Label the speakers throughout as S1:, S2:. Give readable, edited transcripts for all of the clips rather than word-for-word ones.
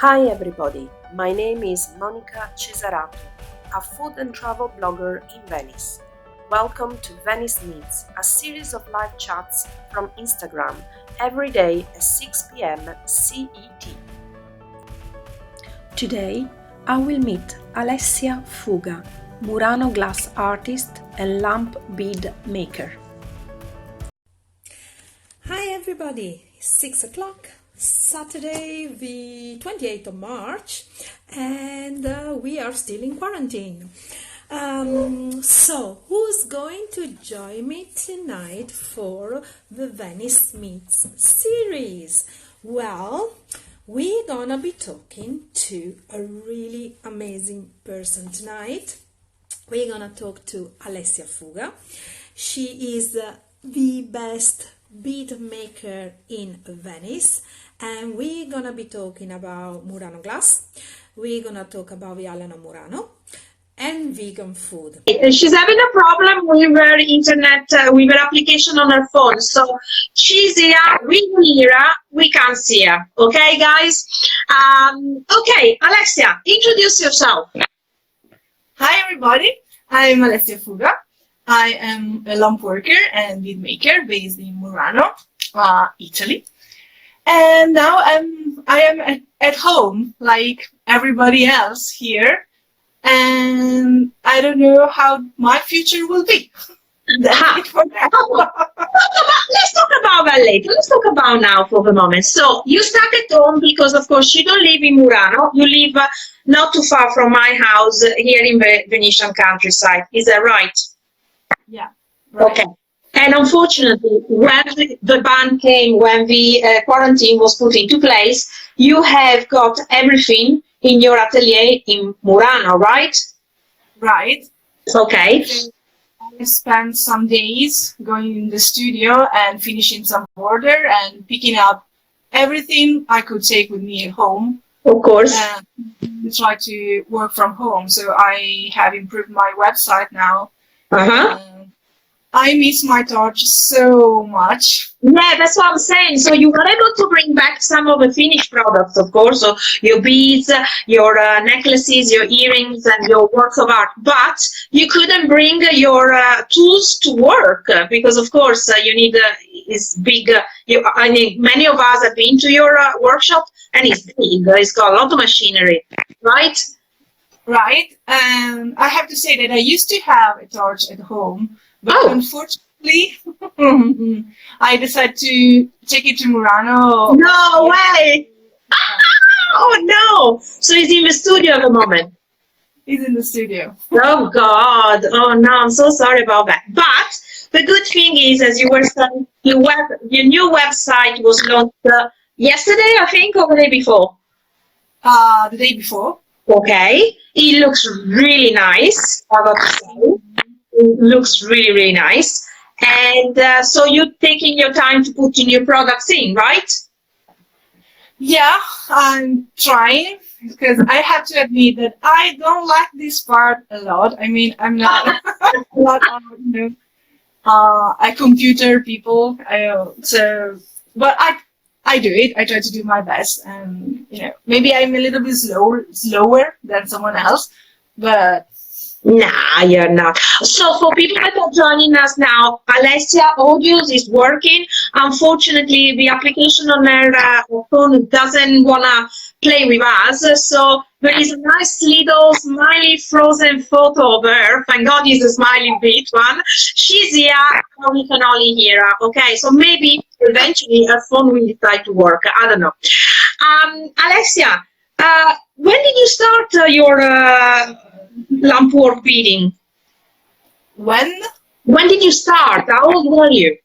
S1: Hi everybody, my name is Monica Cesarato, a food and travel blogger in Venice. Welcome to Venice Meets, a series of live chats from Instagram every day at 6 p.m. CET. Today I will meet Alessia Fuga, Murano glass artist and lamp bead maker.
S2: Hi everybody, 6 o'clock, Saturday the 28th of March, and we are still in quarantine. So who's going to join me tonight for the Venice Meets series? Well, we're gonna be talking to a really amazing person tonight. We're gonna talk to Alessia Fuga. She is the best bead maker in Venice, and we're gonna be talking about Murano glass. We're gonna talk about the Alano Murano and vegan food.
S3: She's having a problem with her internet, with her application on her phone. So she's here, we hear her, we can't see her. Okay, guys? Okay, Alessia, introduce yourself.
S4: Hi, everybody. I'm Alessia Fuga. I am a lamp worker and bead maker based in Murano, Italy. And now I am at home like everybody else here. And I don't know how my future will be.
S3: Let's talk about that later. Let's talk about now for the moment. So you stuck at home because, of course, you don't live in Murano. You live not too far from my house here in the Venetian countryside. Is that right?
S4: Yeah. Right.
S3: Okay. And unfortunately, when the ban came, when the quarantine was put into place, you have got everything in your atelier in Murano, right?
S4: Right.
S3: Okay.
S4: I spent some days going in the studio and finishing some order and picking up everything I could take with me at home.
S3: Of course.
S4: And try to work from home. So I have improved my website now. I miss my torch so much.
S3: Yeah, that's what I'm saying. So you were able to bring back some of the finished products, of course, so your beads, your necklaces, your earrings, and your works of art. But you couldn't bring your tools to work because, of course, you need it's big. I mean, many of us have been to your workshop, and it's big. It's got a lot of machinery, right?
S4: Right. And I have to say that I used to have a torch at home. But unfortunately, I decided to take it to Murano.
S3: No way! Oh no! So he's in the studio at the moment.
S4: He's in the studio.
S3: Oh God! Oh no! I'm so sorry about that. But the good thing is, as you were saying, your new website was launched yesterday, I think, or the day before.
S4: The day before.
S3: Okay. It looks really nice. I got to say. It looks really, really nice. And so you're taking your time to put in your products in, right?
S4: Yeah, I'm trying because I have to admit that I don't like this part a lot. I mean, I'm not a lot of a computer people. But I do it. I try to do my best, and maybe I'm a little bit slower than someone else, but.
S3: Nah, you're not. So for people that are joining us now, Alessia Audios is working. Unfortunately, the application on her phone doesn't want to play with us. So there is a nice little smiley frozen photo of her. Thank God it's a smiley bit one. She's here, we can only hear her. Okay, so maybe eventually her phone will decide to work. I don't know. Alessia, when did you start your lamp work beading?
S4: When
S3: did you start? How old were you?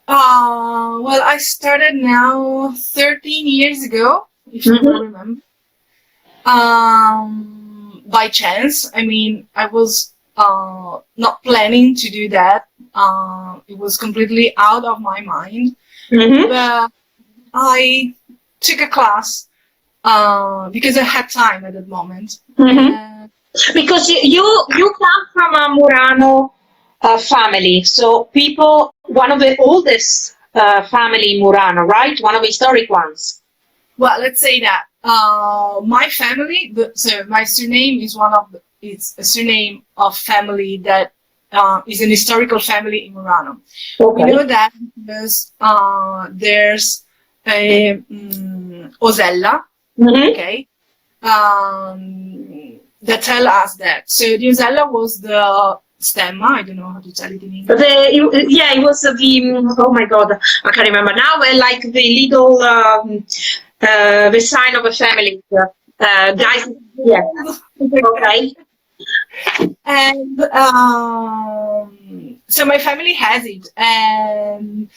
S4: Well, I started now 13 years ago, if you remember. By chance. I mean, I was not planning to do that. It was completely out of my mind. But I took a class because I had time at that moment.
S3: Because you come from a Murano family, so one of the oldest family in Murano, right? One of the historic ones.
S4: Well, let's say that my family. So my surname is it's a surname of family that is an historical family in Murano. We know
S3: Okay.
S4: that because there's a Osella,
S3: Mm-hmm.
S4: okay, that tell us that. So the Osella was the stemma. I don't know how to tell it in English.
S3: Yeah, it was oh my God, I can't remember now. Like the little the sign of a family. Guys, yeah. Okay.
S4: And so my family has it, and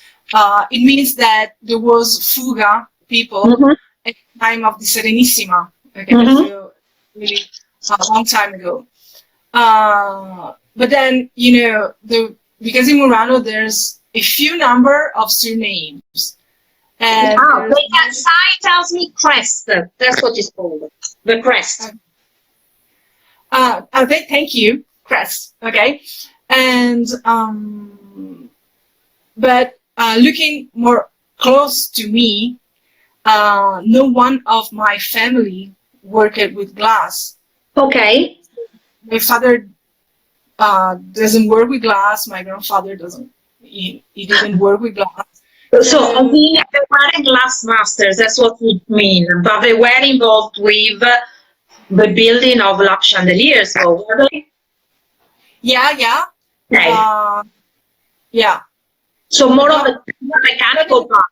S4: it means that there was Fuga people
S3: Mm-hmm.
S4: at the time of the Serenissima. Okay,
S3: Mm-hmm.
S4: so really a long time ago. But then because in Murano there's a few number of surnames, and
S3: Ah,
S4: there's
S3: wait, that sign tells me crest. That's what it's called. The crest.
S4: okay, thank you, Crest. Okay, and but looking more close to me, no one of my family worked with glass.
S3: Okay.
S4: My father doesn't work with glass. My grandfather doesn't. He didn't work with glass.
S3: So, I
S4: So
S3: mean, they weren't glass masters, that's what we mean, but they were involved with the building of lamp chandeliers, so were they?
S4: yeah.
S3: Okay.
S4: Uh, yeah.
S3: So,
S4: But
S3: more of
S4: not
S3: a mechanical part.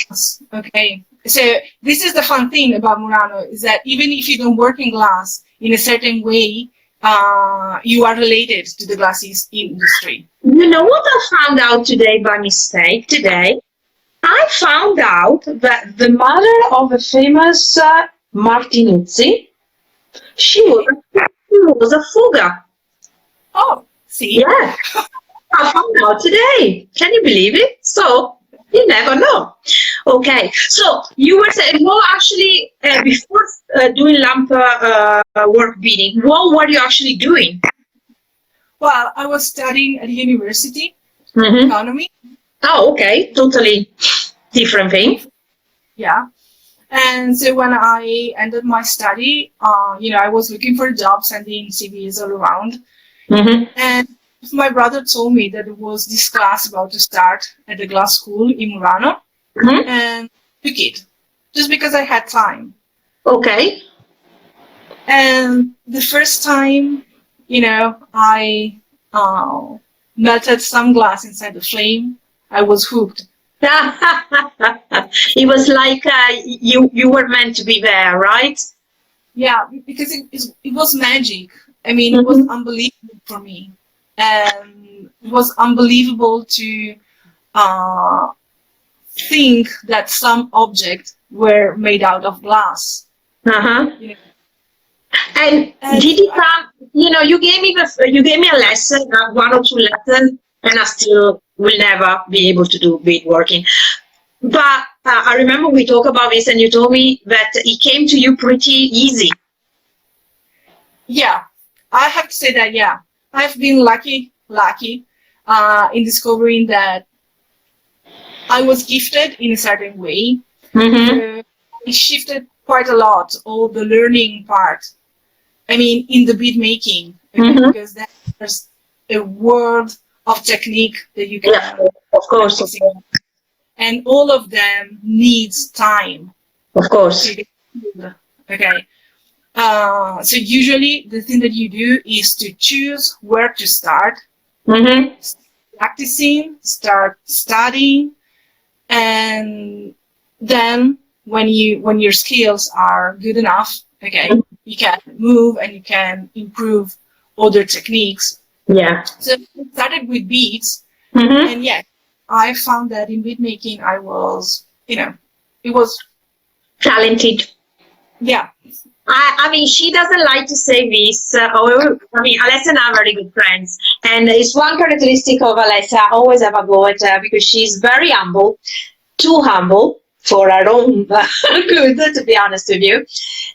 S4: glass. Okay. So this is the fun thing about Murano is that even if you don't work in glass in a certain way, you are related to the glasses industry.
S3: You know what I found out today by mistake? Today, I found out that the mother of a famous Martinuzzi,
S4: Okay.
S3: she was a Fuga.
S4: Oh, see?
S3: Yeah. I found out today. Can you believe it? So you never know. Okay, so you were saying, well, actually, before doing lamp work beading, what were you actually doing?
S4: Well, I was studying at university,
S3: Mm-hmm.
S4: economy.
S3: Oh, okay, totally different thing.
S4: Yeah. And so when I ended my study, I was looking for jobs, sending CVs all around.
S3: Mm-hmm.
S4: And my brother told me that there was this class about to start at the glass school in Murano,
S3: Mm-hmm.
S4: and took it just because I had time.
S3: Okay.
S4: And the first time, I melted some glass inside the flame, I was hooked.
S3: It was like you were meant to be there, right?
S4: Yeah, because it was magic. I mean, it was
S3: Mm-hmm.
S4: unbelievable for me. And it was unbelievable to uh, think that some objects were made out of glass.
S3: Uh-huh.
S4: You know?
S3: And
S4: And
S3: did it come? You gave me a lesson, one or two lessons, and I still will never be able to do beadworking. But I remember we talked about this, and you told me that it came to you pretty easy.
S4: yeah, I have to say that, yeah, I've been lucky in discovering that I was gifted in a certain way.
S3: Mm-hmm.
S4: So it shifted quite a lot, all the learning part. I mean, in the bead making, okay,
S3: Mm-hmm.
S4: because there's a world of technique that you
S3: Yeah,
S4: can
S3: of course,
S4: practice in, and all of them needs time
S3: of course.
S4: to get good. Okay. So usually the thing that you do is to choose where to start,
S3: Mm-hmm.
S4: practicing, start studying, and then when your skills are good enough, okay, you can move and you can improve other techniques.
S3: Yeah.
S4: So I started with beads,
S3: Mm-hmm.
S4: and yeah, I found that in bead making I was, it was,
S3: Talented.
S4: yeah,
S3: I mean, she doesn't like to say this. However, I mean, Alessia and I are very good friends, and it's one characteristic of Alessia. I always have a go at her because she's very humble, too humble for her own good. To be honest with you,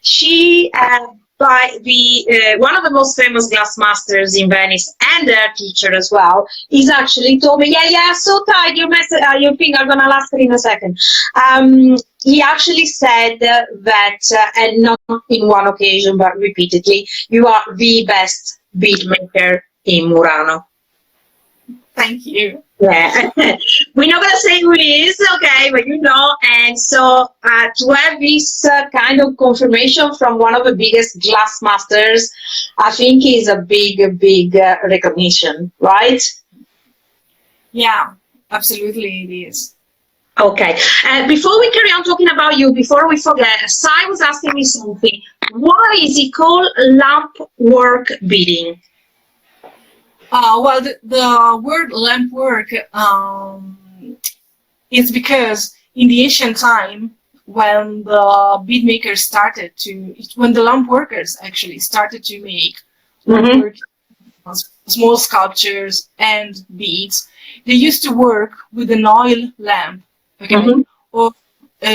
S3: she by the one of the most famous glass masters in Venice and their teacher as well, is actually told me, yeah, so tight, your finger gonna last in a second. he actually said that, and not in one occasion, but repeatedly, you are the best bead maker in Murano.
S4: Thank you.
S3: Yeah, we're not gonna say who it is, okay, but you know, and so to have this kind of confirmation from one of the biggest glass masters, I think is a big recognition, right?
S4: Yeah, absolutely it is.
S3: Okay. Before we carry on talking about you, before we forget, Sai was asking me something. Why is it called lamp work beading?
S4: Well, the word lamp work is because in the ancient time, when the bead makers started to, when the lamp workers actually started to make lamp
S3: Mm-hmm.
S4: work, small sculptures and beads, they used to work with an oil lamp, okay,
S3: Mm-hmm.
S4: or a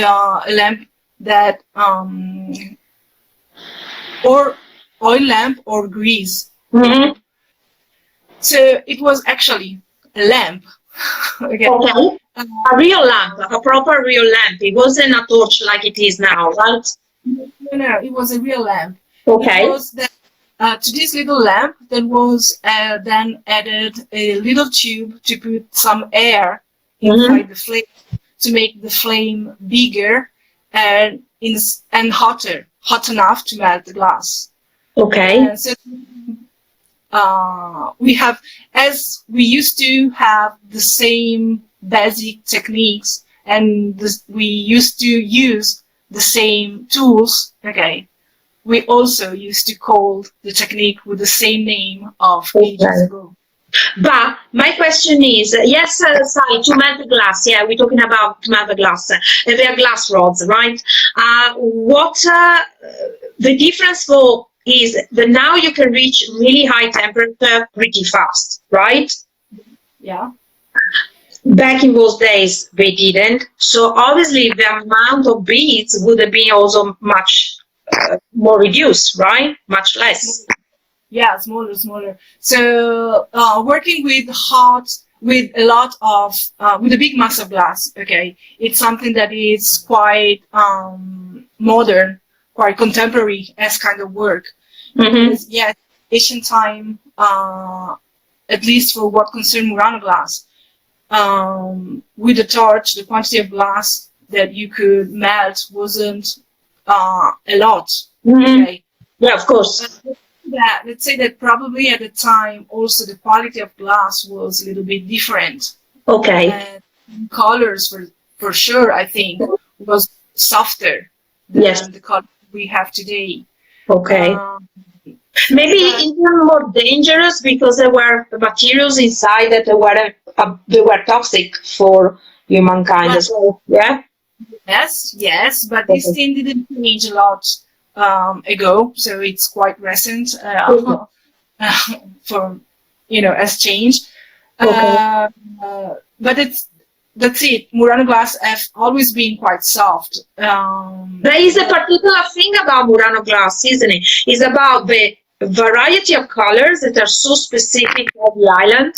S4: lamp that, or oil lamp or grease.
S3: Mm-hmm.
S4: So it was actually a lamp. Okay.
S3: Okay.
S4: Um,
S3: A real lamp, a proper real lamp. It wasn't a torch like it is now, right?
S4: no, it was a real lamp. It
S3: Okay.
S4: was that to this little lamp there was then added a little tube to put some air
S3: Mm-hmm.
S4: inside the flame to make the flame bigger and hot enough to melt the glass.
S3: Okay.
S4: And so we have, as we used to have the same basic techniques and we used to use the same tools, okay, we also used to call the technique with the same name of ages
S3: Okay.
S4: ago.
S3: But my question is, yes, sorry, to melt the glass. Yeah, we're talking about to melt the glass. They are glass rods, right? What the difference for is that now you can reach really high temperature pretty fast, right?
S4: Yeah.
S3: Back in those days, they didn't. So obviously, the amount of beads would have been also much more reduced, right? Much less.
S4: Yeah, smaller. So working with a lot of with a big mass of glass, okay, it's something that is quite modern, quite contemporary as kind of work.
S3: Mm-hmm.
S4: Because yeah, ancient time, at least for what concern Murano glass, with a torch, the quantity of glass that you could melt wasn't a lot.
S3: Mm-hmm.
S4: Okay.
S3: Yeah, of course.
S4: Yeah, let's say that probably at the time also the quality of glass was a little bit different.
S3: Okay.
S4: And colors for sure I think was softer
S3: Yes.
S4: than the color we have today.
S3: Okay. Maybe
S4: but-
S3: even more dangerous because there were materials inside that they were toxic for humankind as well. Yeah.
S4: Yes, but this thing didn't change a lot ago, so it's quite recent for as change.
S3: Okay.
S4: But that's it. Murano glass have always been quite soft.
S3: There is a particular thing about Murano glass, isn't it? It's about the variety of colors that are so specific of the island,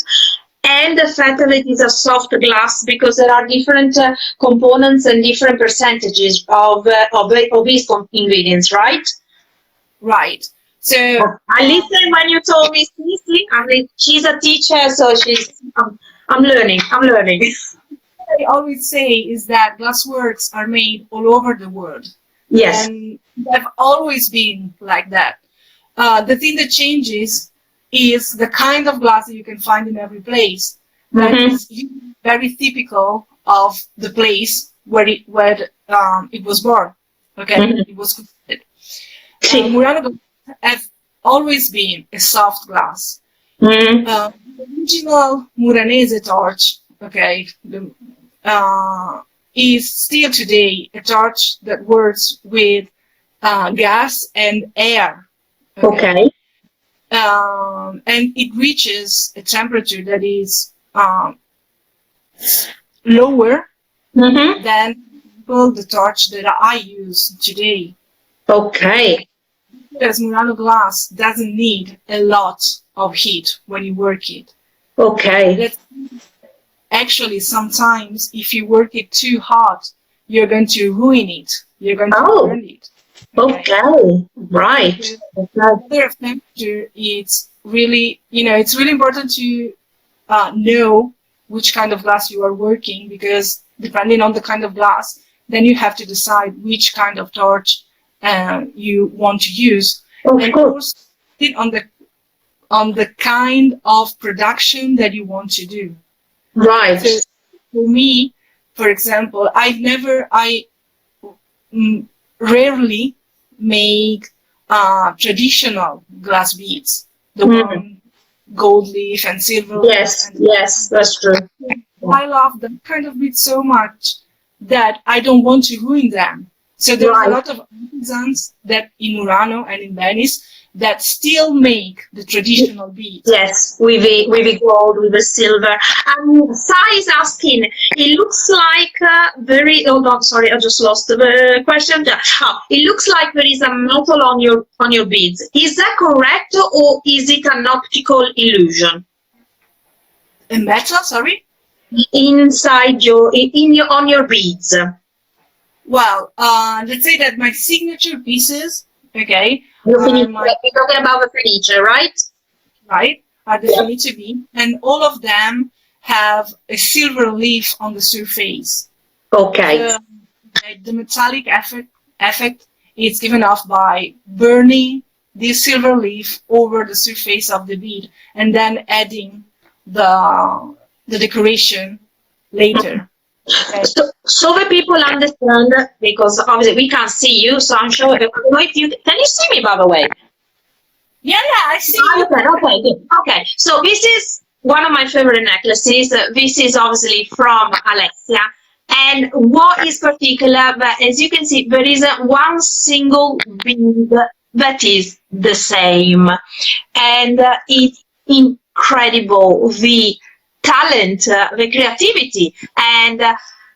S3: and the fact that it is a soft glass because there are different components and different percentages of these ingredients, right?
S4: Right. So
S3: I listened when you told me, seriously. I mean, she's a teacher, so I'm learning. I'm learning.
S4: what I always say is that glassworks are made all over the world.
S3: Yes.
S4: And they've always been like that. The thing that changes is the kind of glass that you can find in every place. That
S3: Mhm.
S4: is very typical of the place where it was born. Okay,
S3: Mhm.
S4: it was constructed.
S3: See.
S4: Murano glass has always been a soft glass.
S3: Mhm.
S4: The original Muranese torch, okay, is still today a torch that works with gas and air.
S3: Okay.
S4: And it reaches a temperature that is lower
S3: Mhm.
S4: than the torch that I use today.
S3: Okay.
S4: Because Murano glass doesn't need a lot of heat when you work it.
S3: Okay.
S4: Actually, sometimes if you work it too hot, you're going to ruin it. You're going to
S3: Oh,
S4: burn it.
S3: okay, right.
S4: Because
S3: Okay.
S4: matter of temperature, it's really, it's really important to know which kind of glass you are working, because depending on the kind of glass, then you have to decide which kind of torch you want to use,
S3: Of
S4: and
S3: course.
S4: also it on the kind of production that you want to do.
S3: Right.
S4: So for me, for example, I rarely make traditional glass beads, the one gold leaf and silver leaf.
S3: Yes, yes, that's true.
S4: I love that kind of beads so much that I don't want to ruin them. So there's a
S3: Right.
S4: lot of artisans that in Murano and in Venice that still make the traditional beads.
S3: Yes, with the gold, with the silver. Sai is asking, it looks like very. Oh no, sorry, I just lost the question. Oh, it looks like there is a metal on your beads. Is that correct, or is it an optical illusion?
S4: A metal, sorry?
S3: Inside on your beads.
S4: Well, let's say that my signature pieces, okay,
S3: You're
S4: my
S3: talking about the furniture, right?
S4: right, are the
S3: Yeah.
S4: furniture bead, and all of them have a silver leaf on the surface.
S3: Okay.
S4: The metallic effect is given off by burning this silver leaf over the surface of the bead and then adding the decoration later. Okay.
S3: So the people understand, because obviously we can't see you, so I'm sure. If you can, you see me, by the way?
S4: Yeah, I see.
S3: Okay, okay, good. Okay, so this is one of my favorite necklaces. This is obviously from Alessia. And what is particular, but as you can see, there is one single bead that is the same. And it's incredible, the talent, the creativity. And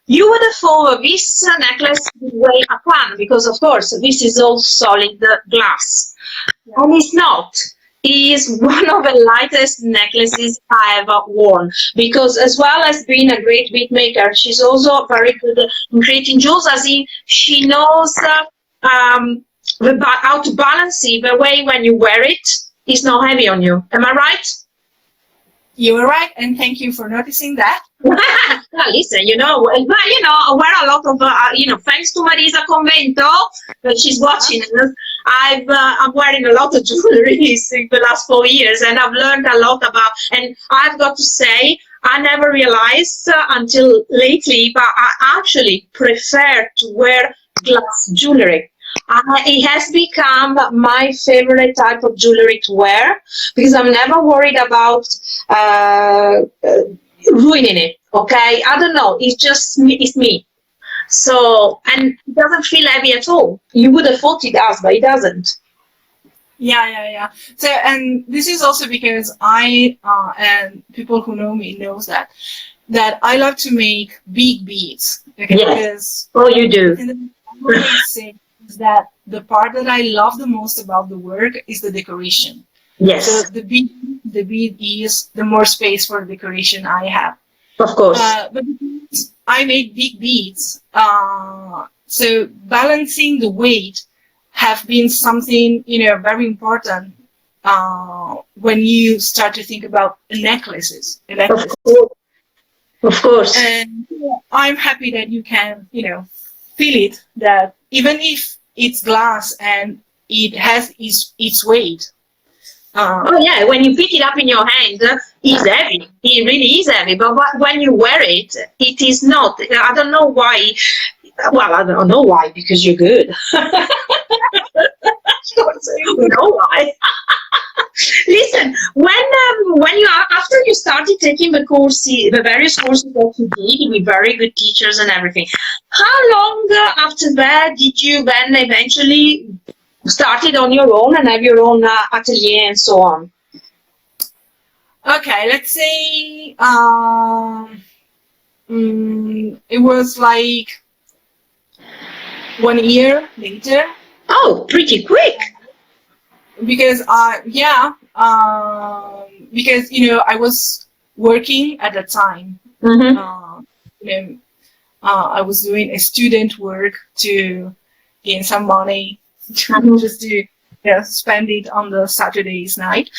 S3: you would have thought this necklace would weigh a ton, because of course this is all solid glass. And it's not. It is one of the lightest necklaces I ever worn, because as well as being a great bead maker, she's also very good in creating jewels, as in she knows how to balance it the way when you wear it, it's not heavy on you. Am I right?
S4: You were right, and thank you for noticing that.
S3: Well, listen, I wear a lot of, thanks to Marisa Convento, she's watching us. I'm wearing a lot of jewelry in the last 4 years, and I've learned a lot about. And I've got to say, I never realized until lately, but I actually prefer to wear glass jewelry. It has become my favorite type of jewelry to wear, because I'm never worried about ruining it. Okay, I don't know. It's just me. It's me. So, and it doesn't feel heavy at all. You would have thought it does, but it doesn't.
S4: Yeah. So, and this is also because I and people who know me knows that I love to make big beads. Okay,
S3: Yes.
S4: because
S3: Oh, you do.
S4: I always say is that the part that I love the most about the work is the decoration.
S3: Yes,
S4: So the bead is the more space for decoration I have.
S3: of course.
S4: But because I make big beads, so balancing the weight have been something very important when you start to think about necklaces.
S3: Of course. Of course.
S4: And I'm happy that you can feel it, that even if it's glass and it has its weight.
S3: Oh yeah, when you pick it up in your hand, it's heavy. It really is heavy. But when you wear it, it is not. I don't know why. Well, I don't know why, because you're good. You know why? Listen, when you after you started taking the various courses that you did with very good teachers and everything, how long after that did you then eventually started on your own and have your own atelier and so on?
S4: Okay, let's say it was like 1 year later.
S3: Oh, pretty quick.
S4: Because because I was working at the time.
S3: Mm-hmm.
S4: I was doing a student work to gain some money, just to spend it on the Saturday's night.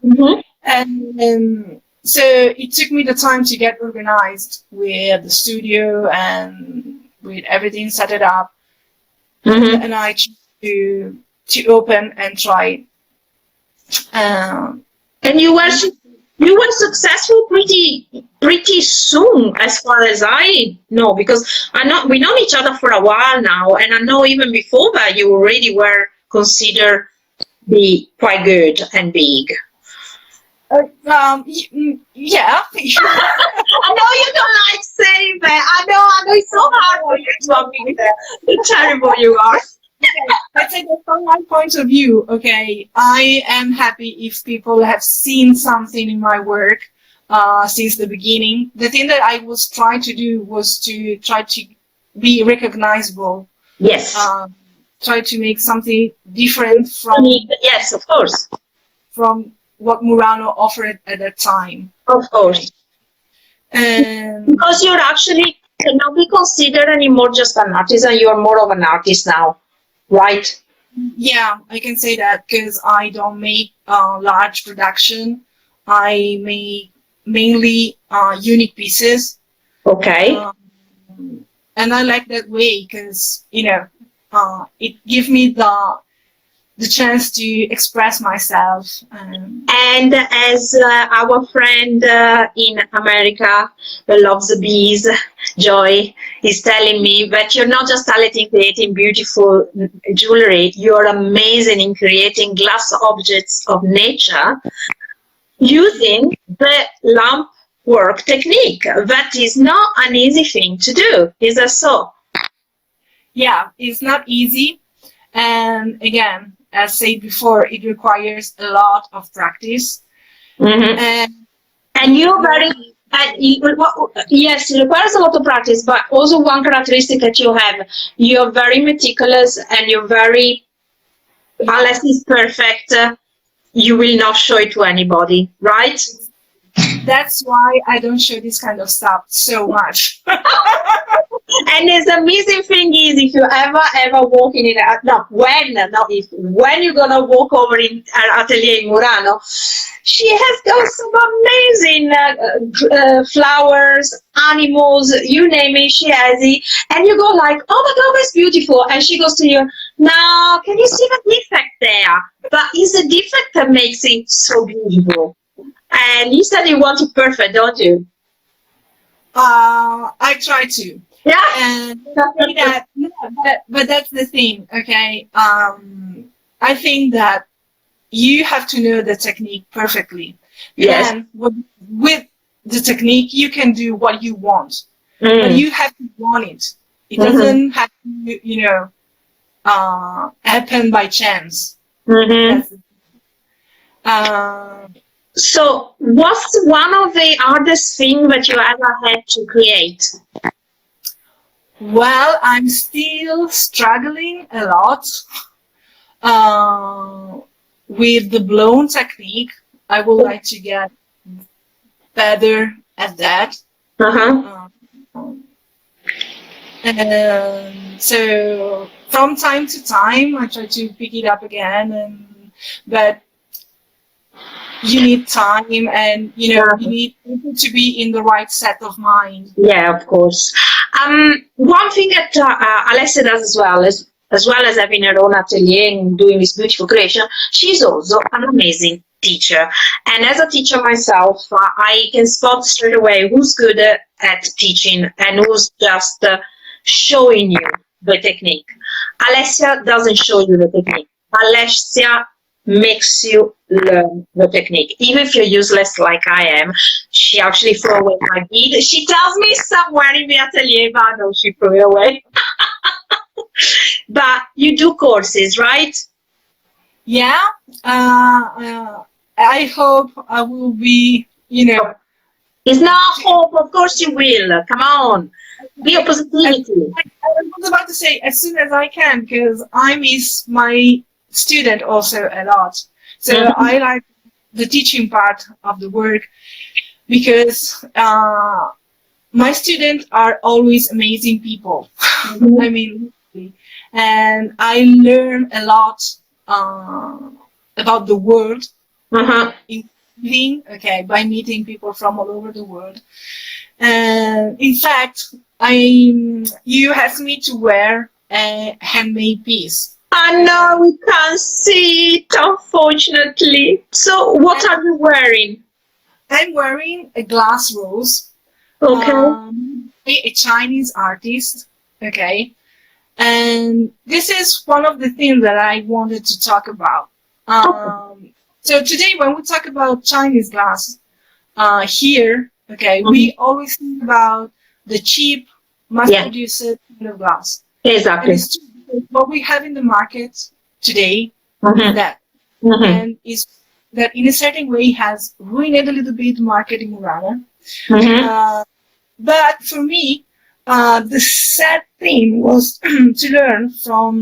S3: Mhm.
S4: And so it took me the time to get organized with the studio and with everything set it up.
S3: Mhm.
S4: And I chose to open and try. Um,
S3: And you were successful pretty soon, as far as I know, because I know we know each other for a while now, and I know even before that you already were considered be quite good and big.
S4: yeah.
S3: I know you don't like saying that. I know it's so hard for you to admit that. How terrible you are.
S4: Let's say that from my point of view, okay, I am happy if people have seen something in my work since the beginning. The thing that I was trying to do was to try to be recognizable.
S3: Yes.
S4: Try to make something different
S3: Yes, of course.
S4: from what Murano offered at that time.
S3: Of course.
S4: And
S3: because you're actually cannot be considered anymore just an artisan, you're more of an artist now, right?
S4: yeah, I can say that because I don't make large production. I make mainly unique pieces.
S3: Okay.
S4: And I like that way because it gives me the chance to express myself.
S3: And as our friend in America who loves the bees, Joy, is telling me that you're not just talented in creating beautiful jewelry, you're amazing in creating glass objects of nature using the lamp work technique. That is not an easy thing to do, is that so?
S4: Yeah, it's not easy. And again, as said before, it requires a lot of practice.
S3: Mm-hmm. And you're very, yes, it requires a lot of practice, but also one characteristic that you have, you're very meticulous and you're very, unless it's perfect, you will not show it to anybody, right?
S4: That's why I don't show this kind of stuff so much.
S3: And the amazing thing is, if you ever walk in it, when you're gonna walk over in an atelier in Murano, she has got some amazing flowers, animals, you name it, she has it, and you go like, oh my god, that's beautiful, and she goes to you, now can you see the defect there? But it's the defect that makes it so beautiful. And you said you want it perfect, don't you?
S4: I try to.
S3: Yeah.
S4: And but that's the thing, okay? I think that you have to know the technique perfectly.
S3: Yes.
S4: And with the technique, you can do what you want. But you have to want it. It doesn't have to, happen by chance.
S3: So, what's one of the hardest things that you ever had to create?
S4: Well, I'm still struggling a lot with the blown technique. I would like to get better at that. And so from time to time, I try to pick it up again, but you need time, and you need to be in the right set of mind.
S3: Yeah, of course. One thing that Alessia does as well as having her own atelier and doing this beautiful creation, she's also an amazing teacher. And as a teacher myself, I can spot straight away who's good at teaching and who's just showing you the technique. Alessia doesn't show you the technique. Alessia makes you learn the technique. Even if you're useless like I am, she actually threw away my bead. She tells me somewhere in the atelier, but I know she threw it away. But you do courses, right?
S4: Yeah. I hope I will be,
S3: It's not hope, of course you will. Come on. Be a positivity.
S4: I was about to say as soon as I can, because I miss my student also a lot. So I like the teaching part of the work because my students are always amazing people. I mean, really. And I learn a lot about the world,
S3: Uh-huh.
S4: including, okay, by meeting people from all over the world. And in fact, you asked me to wear a handmade piece.
S3: I know we can't see it, unfortunately. So, what are you wearing?
S4: I'm wearing a glass rose,
S3: Okay.
S4: a Chinese artist, okay? And this is one of the things that I wanted to talk about. So today, when we talk about Chinese glass, here, okay, we always think about the cheap,
S3: Yeah,
S4: mass-produced kind of glass. And
S3: exactly.
S4: it's what we have in the market today is
S3: Mm-hmm.
S4: that,
S3: Mm-hmm.
S4: and is that in a certain way has ruined a little bit the market in Murano.
S3: Mm-hmm.
S4: But for me, the sad thing was to learn from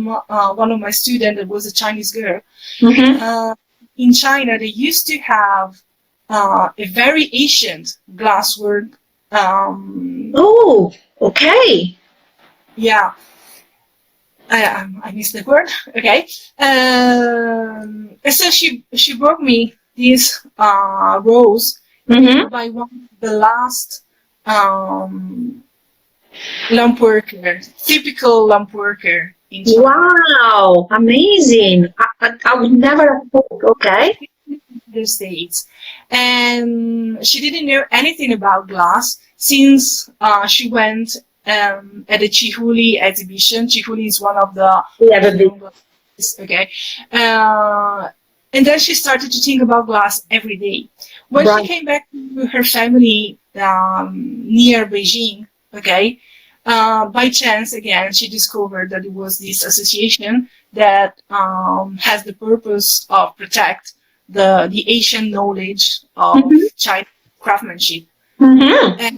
S4: one of my students that was a Chinese girl.
S3: Mm-hmm.
S4: In China, they used to have a very ancient glasswork.
S3: Oh, okay.
S4: Yeah, I missed the word. Okay. So she brought me this rose
S3: Mm-hmm.
S4: made by one of the last um, lamp worker, typical lamp worker in China.
S3: Wow, amazing. I would never have thought. Okay.
S4: The States. And she didn't know anything about glass since she went at the Chihuli exhibition. Chihuli is one of the
S3: Yeah, the big.
S4: glasses, okay. And then she started to think about glass every day. When she
S3: Right.
S4: came back to her family near Beijing, okay, by chance again she discovered that it was this association that has the purpose of protect the Asian knowledge of
S3: Mm-hmm.
S4: Chinese craftsmanship,
S3: Mm-hmm.
S4: and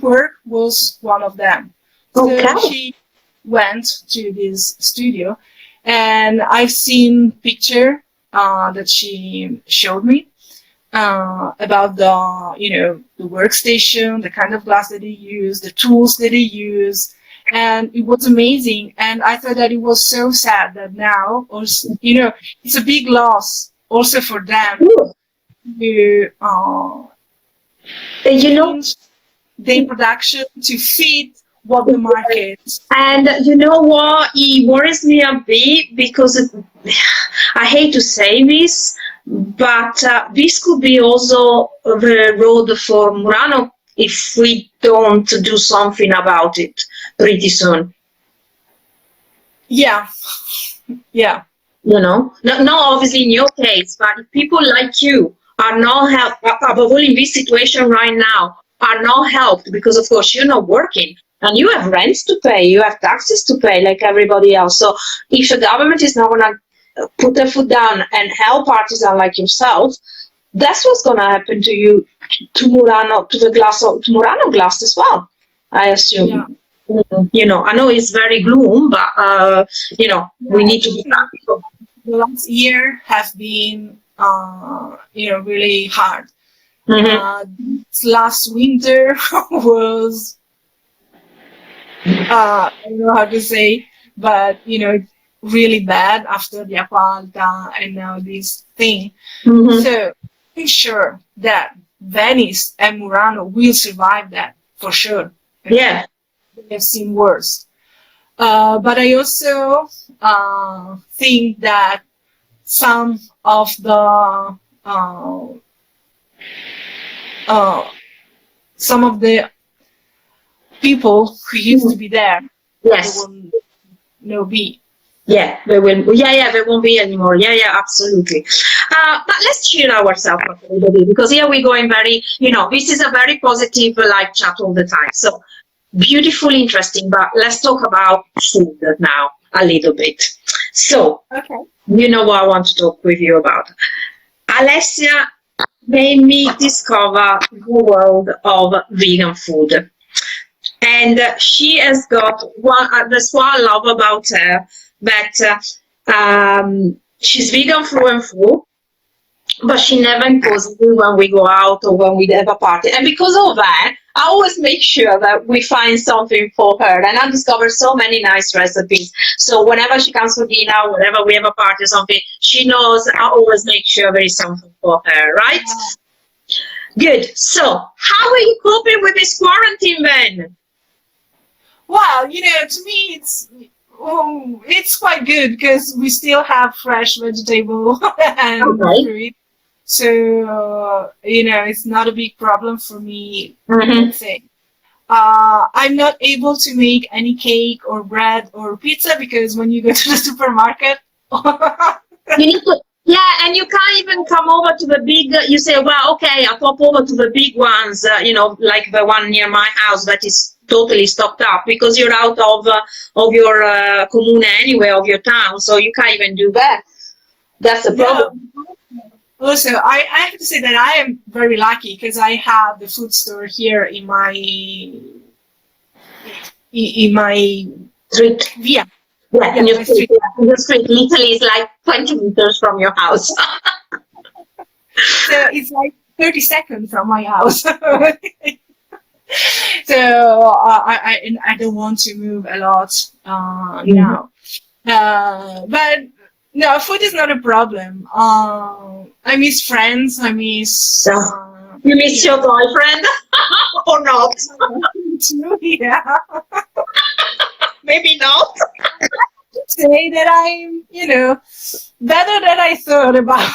S4: work was one of them.
S3: Okay.
S4: So she went to this studio, and I've seen picture that she showed me about the workstation, the kind of glass that they use, the tools that they use, and it was amazing. And I thought that it was so sad that now, it's a big loss also for them
S3: Cool.
S4: to
S3: You know,
S4: change their production to fit what the market.
S3: and you know what? It worries me a bit because I hate to say this, but this could be also the road for Murano if we don't do something about it pretty soon.
S4: Yeah, yeah,
S3: You know, not obviously in your case, but if people like you are not helped, above all in this situation right now, are not helped because, of course, you're not working and you have rents to pay, you have taxes to pay like everybody else. So if the government is not going to put their foot down and help artisans like yourself, that's what's going to happen to you, to Murano, to Murano glass as well, I assume.
S4: yeah.
S3: You know, I know it's very gloom, but we need to be
S4: Yeah,
S3: practical.
S4: the last year has been really hard.
S3: Mm-hmm.
S4: This last winter was I don't know how to say, but really bad after the Apalta and now this thing.
S3: Mm-hmm.
S4: So I'm sure that Venice and Murano will survive that for sure.
S3: Yeah.
S4: They have seen worse. But I also think that some of the uh, uh, some of the people who used to be there, they
S3: Yes.
S4: will no be.
S3: Yeah, they will. Yeah, there won't be anymore. Yeah, absolutely. But let's cheer ourselves up a little bit because here we're going very, this is a very positive live chat all the time. So beautiful, interesting. But let's talk about food now a little bit. So,
S4: Okay.
S3: you know what I want to talk with you about. Alessia made me discover the world of vegan food. And she has got that's what I love about her, that she's vegan through and through. but she never imposes me when we go out or when we have a party. And because of that, I always make sure that we find something for her. And I discovered so many nice recipes. So whenever she comes for dinner, whenever we have a party or something, she knows I always make sure there is something for her, right? Good. So how are you coping with this quarantine then?
S4: Well, to me, it's quite good because we still have fresh vegetable and
S3: Okay.
S4: fruit. So, it's not a big problem for me,
S3: Mm-hmm.
S4: let's say. I'm not able to make any cake or bread or pizza because when you go to the supermarket,
S3: You need to, yeah, and you can't even come over to the big. You say, well, okay, I'll pop over to the big ones, like the one near my house that is totally stocked up because you're out of your comune anyway, of your town, so you can't even do that. That's the
S4: yeah.
S3: problem.
S4: Also, I have to say that I am very lucky because I have the food store here in my
S3: Street,
S4: via.
S3: yeah,
S4: Yeah,
S3: in your
S4: my
S3: street,
S4: street.
S3: yeah, in your street, literally, is like 20 meters from your house.
S4: So it's like 30 seconds from my house. So I don't want to move a lot now. But no, food is not a problem. I miss friends. I miss.
S3: So, you miss your boyfriend or not?
S4: Yeah.
S3: Maybe not.
S4: Say that I'm, better than I thought about.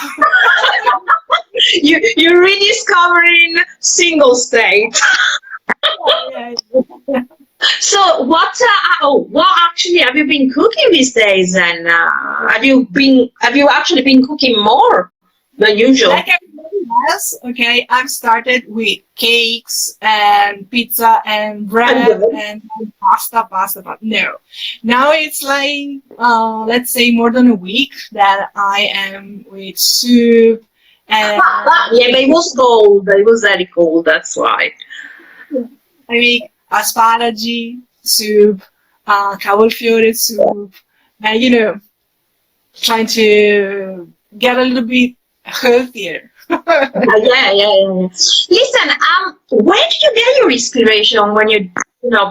S3: You're rediscovering single state.
S4: Yeah.
S3: So what actually have you been cooking these days? And have you actually been cooking more than usual?
S4: Like everybody else, okay, I've started with cakes and pizza and bread and pasta. No, now it's like let's say more than a week that I am with soup and
S3: Yeah, but it was cold. It was very cold. That's why.
S4: I make asparagi soup, cavolfiore soup, and trying to get a little bit healthier.
S3: Yeah. Listen, where do you get your inspiration when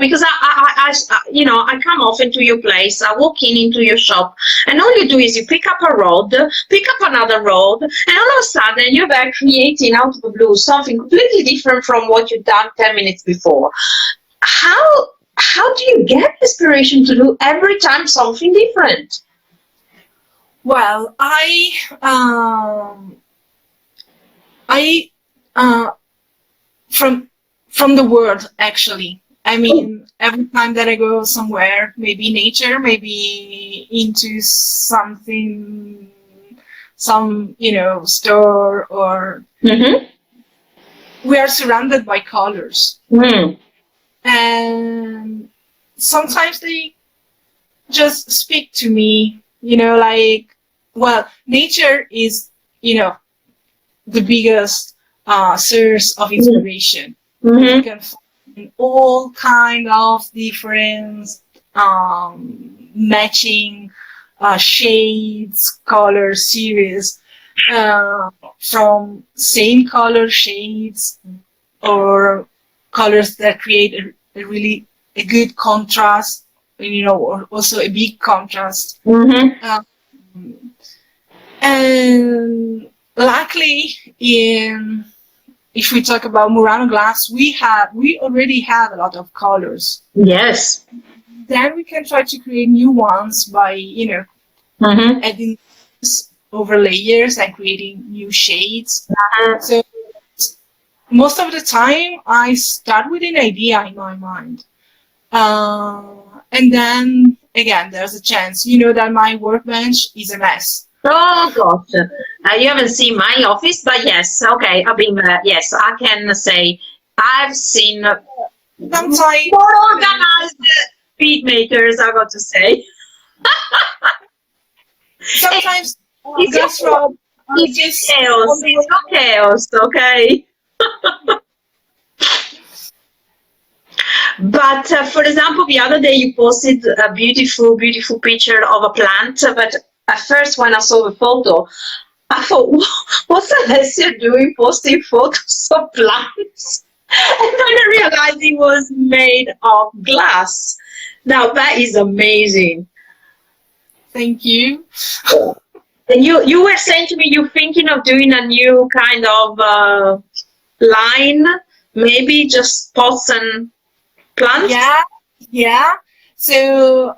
S3: because I come often to your place, I walk into your shop, and all you do is you pick up a rod, pick up another rod, and all of a sudden you're there creating out of the blue something completely different from what you've done 10 minutes before. How do you get inspiration to do every time something different?
S4: Well, I from the world actually. I mean, every time that I go somewhere, maybe nature, maybe into something, some store, or
S3: Mm-hmm.
S4: we are surrounded by colors,
S3: Mm.
S4: and sometimes they just speak to me. Like, well, nature is the biggest source of inspiration.
S3: Mm-hmm.
S4: You can find all kind of different matching shades, color series from same color shades or colors that create a really a good contrast, or also a big contrast.
S3: Mm-hmm.
S4: And luckily, if we talk about Murano glass, we already have a lot of colors.
S3: Yes.
S4: Then we can try to create new ones by
S3: Mm-hmm.
S4: adding over layers and creating new shades. So most of the time, I start with an idea in my mind, and then again, there's a chance, that my workbench is a mess.
S3: Oh gosh, you haven't seen my office, but yes, okay, I've been there. Yes, I can say I've seen
S4: Sometimes,
S3: more organized bead makers. I got to say,
S4: sometimes
S3: it's
S4: goes
S3: your
S4: from
S3: it's
S4: just
S3: chaos. It's not chaos, okay. But for example, the other day you posted a beautiful, beautiful picture of a plant. But at first, when I saw the photo, I thought, what's Alessia doing posting photos of plants? And then I realized it was made of glass. Now that is amazing.
S4: Thank you.
S3: And you were saying to me you're thinking of doing a new kind of line, maybe just pots and plants?
S4: Yeah, yeah. So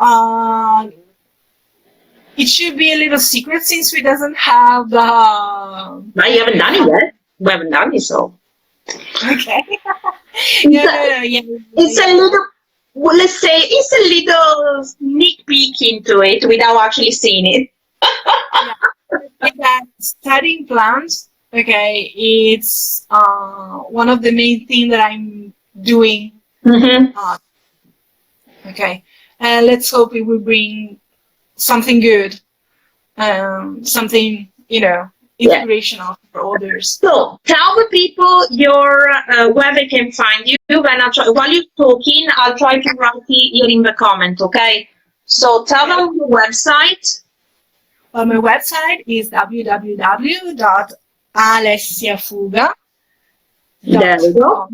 S4: it should be a little secret since we doesn't have the.
S3: No, you haven't done it yet. We haven't done it, so.
S4: Okay.
S3: It's
S4: Yeah.
S3: it's a little, well, let's say, it's a little sneak peek into it without actually seeing it.
S4: Yeah, studying plants. Okay, it's one of the main things that I'm doing.
S3: Mm-hmm.
S4: Okay, and let's hope it will bring something good, something
S3: Yeah.
S4: inspirational for others.
S3: So tell the people your where they can find you. When while you're talking, I'll try to write it here in the comment. Okay. So tell them the website.
S4: My website is www.alessiafuga.com.
S3: There we go.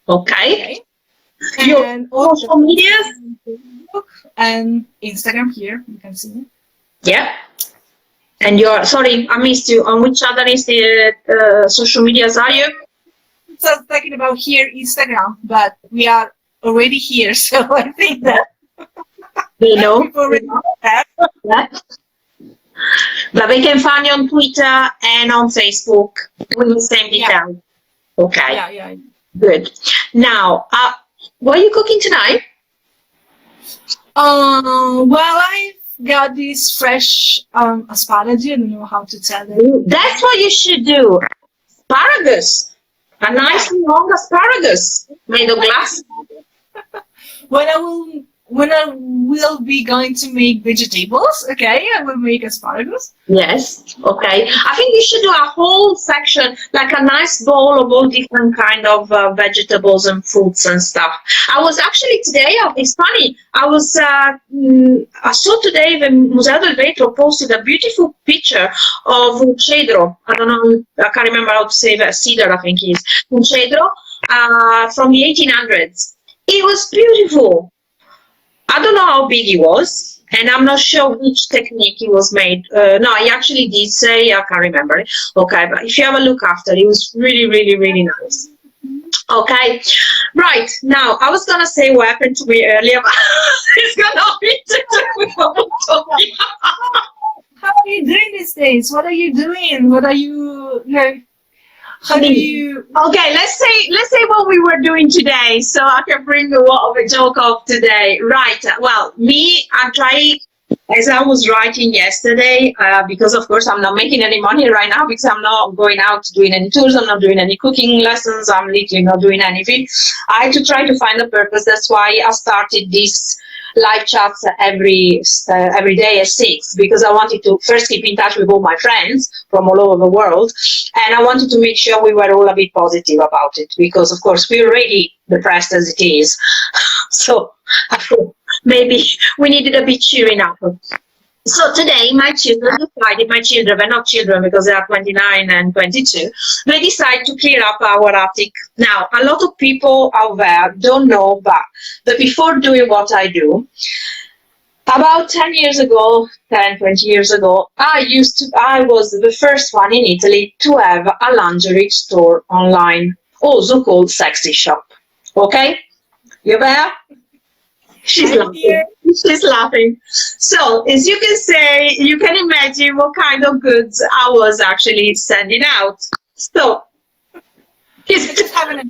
S3: Okay.
S4: Okay.
S3: Your
S4: And also
S3: social medias.
S4: Facebook and Instagram here. You can see me.
S3: Yeah. And your, sorry, I missed you. On which other is the social medias are you?
S4: So I was talking about here Instagram, but we are already here, so I think that
S3: They know.
S4: people already know that.
S3: Yeah. But they can find you on Twitter and on Facebook with the same details. Okay.
S4: Yeah.
S3: Good. Now, what are you cooking tonight?
S4: Well, I got this fresh asparagus. I don't know how to tell it.
S3: That's what you should do. Asparagus. A nice long asparagus made of glass.
S4: When I will be going to make vegetables, okay, I will make asparagus.
S3: Yes. Okay. I think you should do a whole section, like a nice bowl of all different kind of vegetables and fruits and stuff. I was actually today. It's funny. I saw today the Museo del Vetro posted a beautiful picture of un cedro. I don't know. I can't remember how to say that. Cedar, I think it is un cedro from the 1800s. It was beautiful. I don't know how big he was, and I'm not sure which technique he was made. No, he actually did say, I can't remember it. Okay, but if you have a look after, it was really, really, really nice. Okay, right, now, I was going to say what happened to me earlier, but it's going to be to do with what I'm talking about.
S4: How are you doing these days? What are you doing? What are you how do you
S3: Okay, let's say what we were doing today, so I can bring the what of a joke of today. Right. Well, me, I'm trying, as I was writing yesterday, because of course I'm not making any money right now because I'm not going out doing any tours, I'm not doing any cooking lessons, I'm literally not doing anything. I had to try to find a purpose. That's why I started this live chats every day at 6, because I wanted to first keep in touch with all my friends from all over the world, and I wanted to make sure we were all a bit positive about it, because of course we're already depressed as it is. So I thought maybe we needed a bit cheering up. So today my children, but not children because they are 29 and 22, they decided to clear up our attic. Now, a lot of people out there don't know, but before doing what I do, about 10 years ago, 10, 20 years ago, I was the first one in Italy to have a lingerie store online, also called Sexy Shop. Okay? You there? She's laughing. She's laughing. So, as you can say, you can imagine what kind of goods I was actually sending out. So,
S4: just having a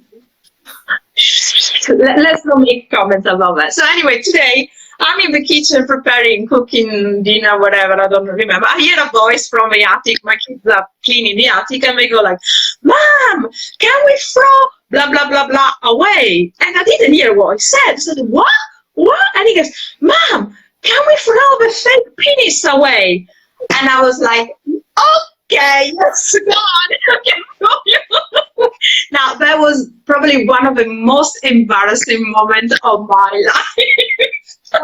S3: let's not make comments about that. So, anyway, today I'm in the kitchen preparing, cooking dinner, whatever. I don't remember. I hear a voice from the attic. My kids are cleaning the attic, and they go like, "Mom, can we throw blah blah blah blah away?" And I didn't hear what he said. I said, "What? What?" And he goes, "Mom, can we throw the fake penis away?" And I was like, "Okay, yes, God." Now, that was probably one of the most embarrassing moments of my life.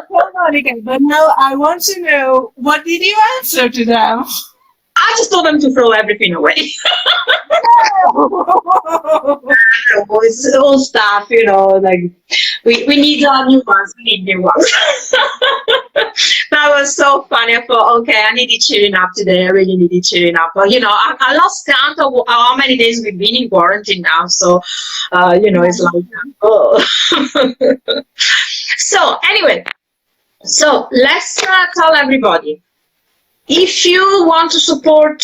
S4: Hold on again, but now I want to know, what did you answer to them?
S3: I I just told them to throw everything away. It's old stuff, like we need new ones. We need new ones. That was so funny. I thought, okay, I needed cheering up today. I really needed cheering up. But I lost count of how many days we've been in quarantine now. So, it's like, oh. So anyway, so let's tell everybody, if you want to support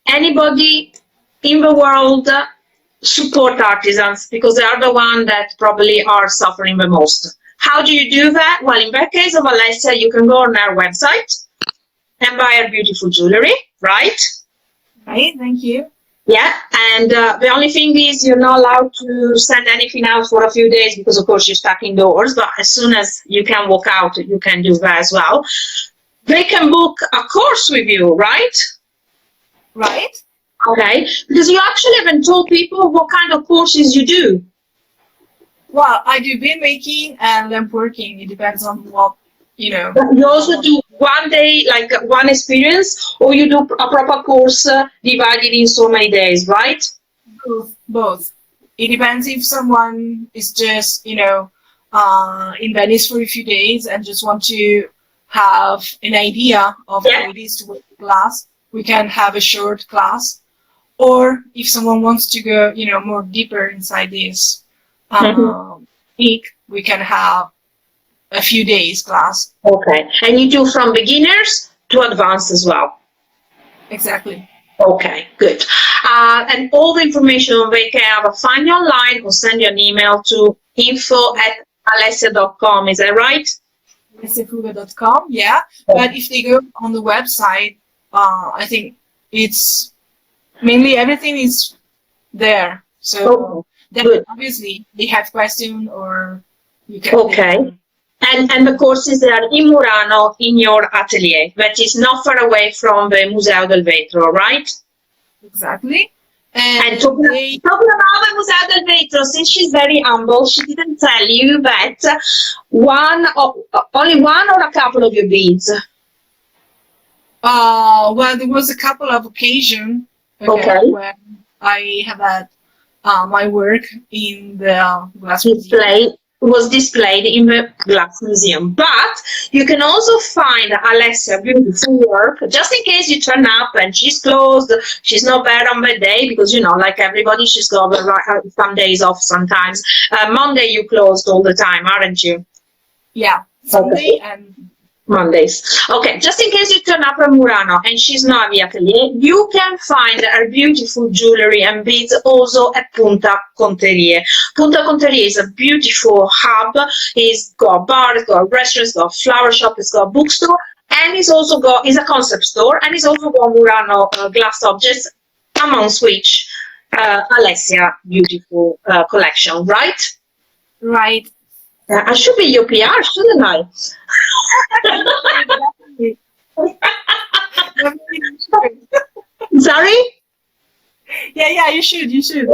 S3: anybody in the world, support artisans, because they are the ones that probably are suffering the most. How do you do that? Well, in that case of Alessia, you can go on our website and buy her beautiful jewelry, right?
S4: Right, thank you.
S3: Yeah, and the only thing is you're not allowed to send anything out for a few days because, of course, you're stuck indoors. But as soon as you can walk out, you can do that as well. They can book a course with you, right?
S4: Right.
S3: Okay, because you actually haven't told people what kind of courses you do.
S4: Well, I do bead making and lamp working. It depends on what,
S3: But you also do one day, like one experience, or you do a proper course divided in so many days, right?
S4: Both. It depends if someone is just, in Venice for a few days and just want to have an idea of how it is to work in glass. We can have a short class. Or if someone wants to go, more deeper inside this week, we can have a few days class.
S3: Okay. And you do from beginners to advanced as well?
S4: Exactly.
S3: Okay, good. And all the information they can either find you online or send you an email to info@alessia.com. Is that right?
S4: alessiafuga.com, yeah. But if they go on the website, I think it's mainly everything is there. So then obviously they have questions or you can.
S3: Okay. And the courses are in Murano, in your atelier, that is not far away from the Museo del Vetro, right?
S4: Exactly.
S3: And talking about the Museo del Vetro, since she's very humble, she didn't tell you that only one or a couple of your beads?
S4: Well, there was a couple of occasions where I have had my work in the glass museum.
S3: Was displayed in the glass museum, but you can also find Alessia beautiful work just in case you turn up and she's closed, she's not there on the day, because like everybody, she's got some days off sometimes. Monday you closed all the time, aren't you?
S4: Yeah, Sunday and
S3: Mondays. Okay, just in case you turn up at Murano and she's not at the atelier, you can find her beautiful jewelry and beads also at Punta Conterie. Punta Conterie is a beautiful hub. It's got a bar, it's got a restaurant, it's got a flower shop, it's got a bookstore, and it's also got a concept store, and it's also got Murano glass objects, amongst which Alessia beautiful collection, right?
S4: Right.
S3: I should be your PR, shouldn't I? Sorry?
S4: Yeah, you should.
S3: I should.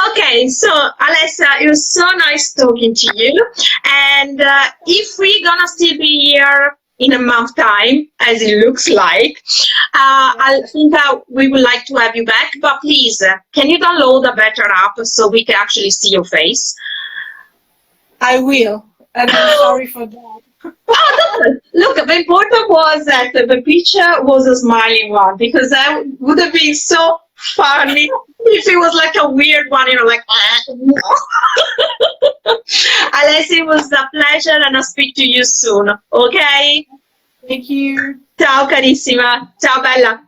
S3: Okay, so Alessia, it was so nice talking to you. And if we're gonna still be here in a month time, as it looks like, I think we would like to have you back. But please, can you download a better app so we can actually see your face?
S4: I will, and I'm sorry for that.
S3: Look, the important was that the picture was a smiling one, because that would have been so funny if it was like a weird one, like. Alessia, it was a pleasure, and I'll speak to you soon. Okay?
S4: Thank you.
S3: Ciao carissima. Ciao bella.